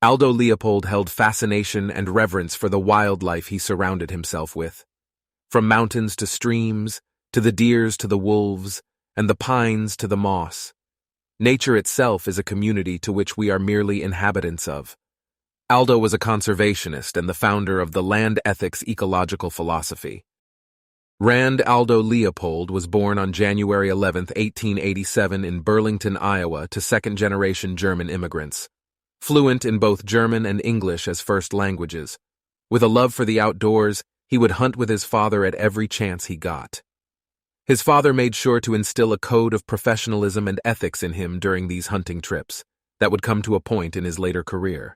Aldo Leopold held fascination and reverence for the wildlife he surrounded himself with. From mountains to streams, to the deers to the wolves, and the pines to the moss. Nature itself is a community to which we are merely inhabitants of. Aldo was a conservationist and the founder of the land ethics ecological philosophy. Rand Aldo Leopold was born on January 11, 1887 in Burlington, Iowa, to second-generation German immigrants. Fluent in both German and English as first languages. With a love for the outdoors, he would hunt with his father at every chance he got. His father made sure to instill a code of professionalism and ethics in him during these hunting trips that would come to a point in his later career.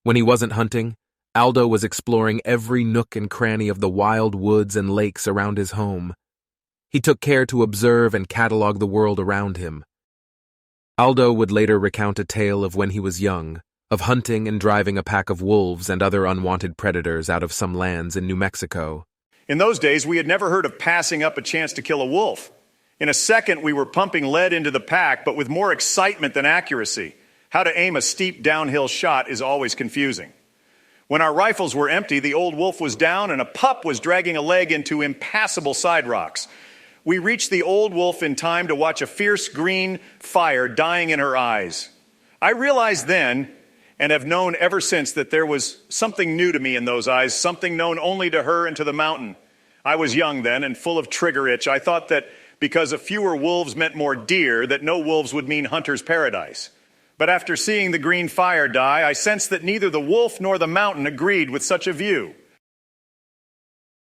When he wasn't hunting, Aldo was exploring every nook and cranny of the wild woods and lakes around his home. He took care to observe and catalog the world around him. Aldo would later recount a tale of when he was young, of hunting and driving a pack of wolves and other unwanted predators out of some lands in New Mexico. In those days, we had never heard of passing up a chance to kill a wolf. In a second, we were pumping lead into the pack, but with more excitement than accuracy. How to aim a steep downhill shot is always confusing. When our rifles were empty, the old wolf was down and a pup was dragging a leg into impassable side rocks. We reached the old wolf in time to watch a fierce green fire dying in her eyes. I realized then, and have known ever since, that there was something new to me in those eyes, something known only to her and to the mountain. I was young then and full of trigger itch. I thought that because a fewer wolves meant more deer, that no wolves would mean hunter's paradise. But after seeing the green fire die, I sensed that neither the wolf nor the mountain agreed with such a view.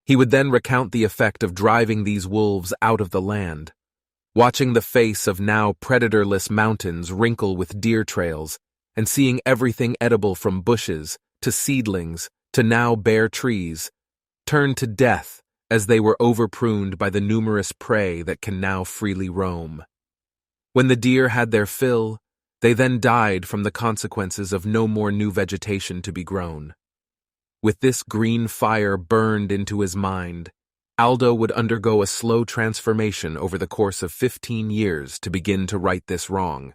He would then recount the effect of driving these wolves out of the land, watching the face of now predatorless mountains wrinkle with deer trails, and seeing everything edible from bushes to seedlings to now bare trees turn to death as they were overpruned by the numerous prey that can now freely roam. When the deer had their fill, they then died from the consequences of no more new vegetation to be grown. With this green fire burned into his mind, Aldo would undergo a slow transformation over the course of 15 years to begin to right this wrong.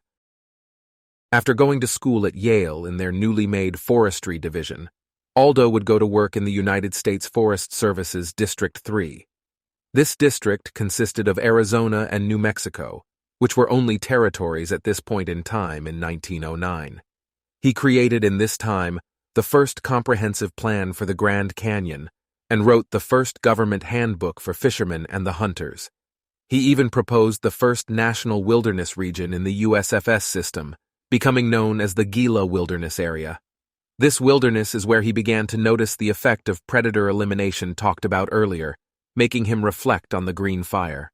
After going to school at Yale in their newly made forestry division, Aldo would go to work in the United States Forest Service's District 3. This district consisted of Arizona and New Mexico, which were only territories at this point in time in 1909. He created in this time the first comprehensive plan for the Grand Canyon, and wrote the first government handbook for fishermen and the hunters. He even proposed the first national wilderness region in the USFS system, becoming known as the Gila Wilderness Area. This wilderness is where he began to notice the effect of predator elimination talked about earlier, making him reflect on the green fire.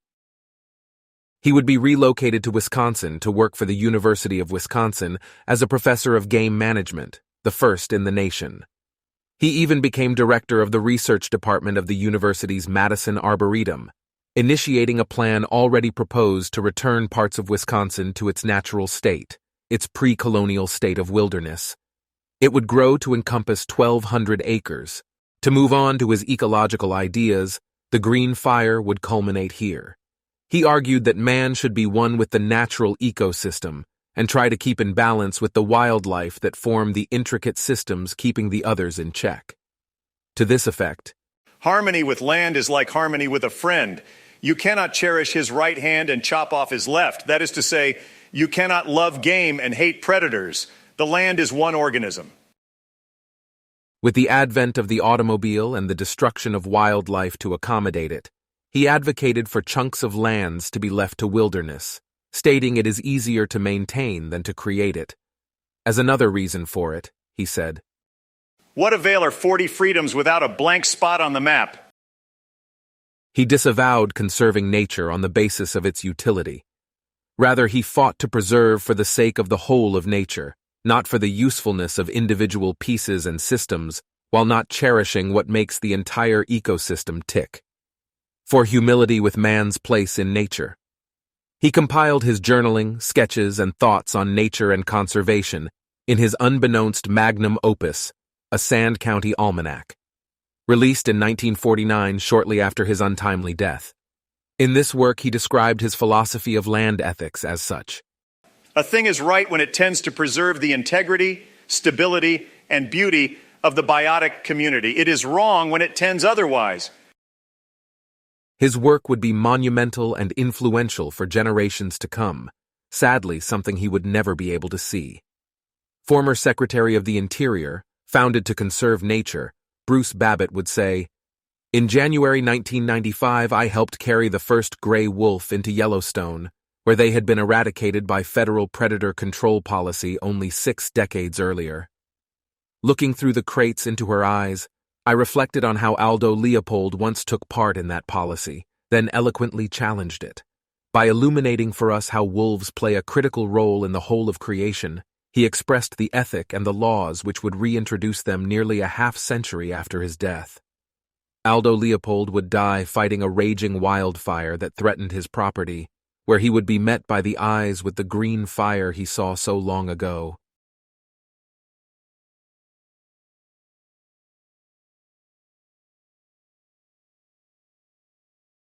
He would be relocated to Wisconsin to work for the University of Wisconsin as a professor of game management, the first in the nation. He even became director of the research department of the university's Madison Arboretum, initiating a plan already proposed to return parts of Wisconsin to its natural state, its pre-colonial state of wilderness. It would grow to encompass 1,200 acres. To move on to his ecological ideas, the green fire would culminate here. He argued that man should be one with the natural ecosystem and try to keep in balance with the wildlife that form the intricate systems keeping the others in check. To this effect, harmony with land is like harmony with a friend. You cannot cherish his right hand and chop off his left. That is to say, you cannot love game and hate predators. The land is one organism. With the advent of the automobile and the destruction of wildlife to accommodate it, he advocated for chunks of lands to be left to wilderness, stating it is easier to maintain than to create it. As another reason for it, he said, "What avail are 40 freedoms without a blank spot on the map?" He disavowed conserving nature on the basis of its utility. Rather, he fought to preserve for the sake of the whole of nature, not for the usefulness of individual pieces and systems, while not cherishing what makes the entire ecosystem tick. For humility with man's place in nature. He compiled his journaling, sketches, and thoughts on nature and conservation in his unbeknownst magnum opus, A Sand County Almanac, released in 1949 shortly after his untimely death. In this work, he described his philosophy of land ethics as such. A thing is right when it tends to preserve the integrity, stability, and beauty of the biotic community. It is wrong when it tends otherwise. His work would be monumental and influential for generations to come, sadly something he would never be able to see. Former Secretary of the Interior, founded to conserve nature, Bruce Babbitt would say, "In January 1995, I helped carry the first gray wolf into Yellowstone, where they had been eradicated by federal predator control policy only 6 decades earlier." Looking through the crates into her eyes, I reflected on how Aldo Leopold once took part in that policy, then eloquently challenged it. By illuminating for us how wolves play a critical role in the whole of creation, he expressed the ethic and the laws which would reintroduce them nearly a half-century after his death. Aldo Leopold would die fighting a raging wildfire that threatened his property, where he would be met by the eyes with the green fire he saw so long ago.